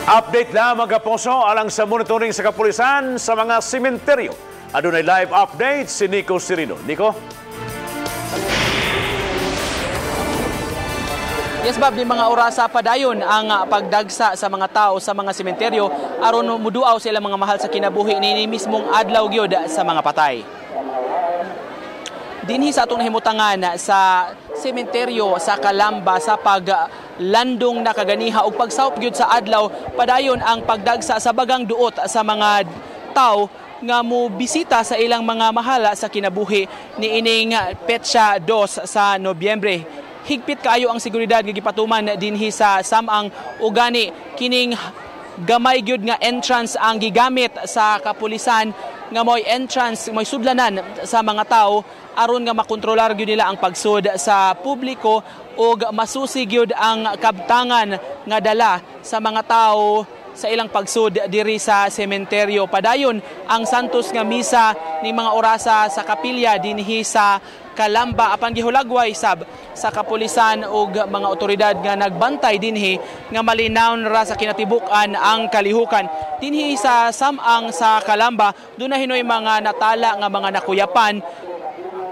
Update lang mga kapuso alang sa monitoring sa kapulisan sa mga sementeryo. Adunay live update si Nico Sirino. Nico? Yes, Bob, di mga orasa padayon ang pagdagsa sa mga tao sa mga sementeryo aron muduaw sila mga mahal sa kinabuhi ni mismong adlaw gyud sa mga patay. Dinhi sa atong nahimutangan sa sementeryo sa Calamba sa paglandong na kaganiha ug pagsawop gyud sa adlaw padayon ang pagdagsa sa bagang duot sa mga tao nga mo bisita sa ilang mga mahala sa kinabuhi niining petsa 2 sa Nobyembre. Higpit kaayo ang seguridad nga gipatuman dinhi sa samang ugani kining gamay gyud nga entrance ang gigamit sa kapulisan nga moy entrance moy sudlanan sa mga tao aron nga makontrolar gyud nila ang pagsud sa publiko ug masusi gyud ang kabtangan nga dala sa mga tao sa ilang pagsud diri sa sementeryo. Padayon ang santos nga misa ni mga orasa sa kapilya dinhi sa Calamba apan gihulagway sab sa kapulisan ug mga otoridad nga nagbantay dinhi nga malinaw ra sa kinatibuk-an ang kalihukan. Dinhi sa samang sa Calamba duna hinoy mga natala nga mga nakuyapan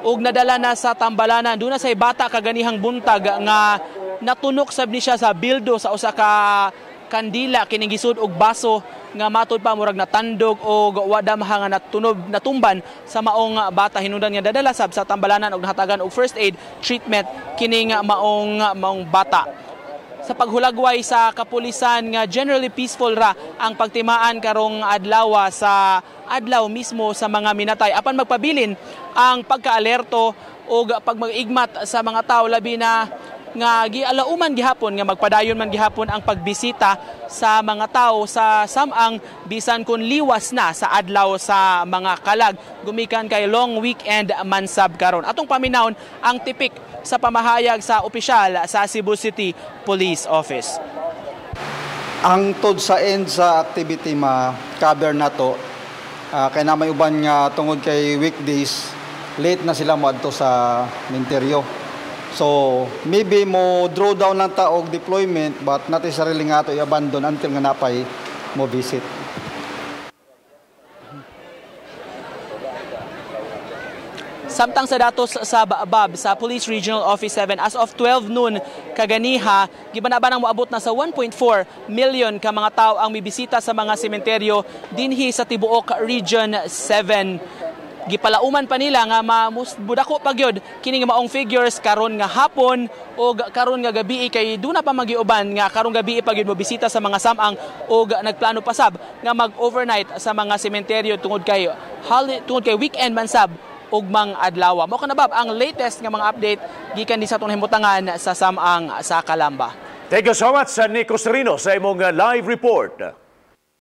ug nadala na sa tambalanan. Duna say bata kaganihang buntag nga natunok sab ni siya sa bildo sa usa ka kandila kining gisud og baso nga matud pa murag natandog o wada maha nga natumban sa maong bata. Hinungdan nga dadala sab sa tambalanan og nahatagan og first aid treatment kining maong bata. Sa paghulagway sa kapulisan nga generally peaceful ra ang pagtimaan karong adlaw sa adlaw mismo sa mga minatay apan magpabilin ang pagkaalerto o pagmag-igmat sa mga tao labi na nga gialauman gihapon nga magpadayon man gihapon ang pagbisita sa mga tao sa samang bisan kun liwas na sa adlaw sa mga kalag gumikan kay long weekend man sab karon. Atong paminawon ang tipik sa pamahayag sa opisyal sa Cebu City Police Office. Ang tod sa end sa activity ma-cover nato kay na may uban nga tungod kay weekdays late na sila moadto sa minteryo. So, maybe mo draw down lang ta og deployment but not necessarily nga ito i-abandon until nga napay mo visit. Samtang sa datos sa Baabab sa Police Regional Office 7 as of 12 noon kaganiha gibanaban ang moabot na sa 1.4 million ka mga tao ang mibisita sa mga sementeryo dinhi sa tibuok Region 7. Gipalauman pa nila nga budako pa gyud kining maong figures karon nga hapon o karon nga gabi kay duna pa magiuban nga karon gabi pa gyud mo bisita sa mga samang o nagplano pa sab nga mag-overnight sa mga sementeryo tungod kay weekend man sab ugmang adlaw. Mao kana bab ang latest nga mga update gikan di sa atong himutangan sa samang sa Calamba. Thank you so much, Nico Sirino, sa imong live report.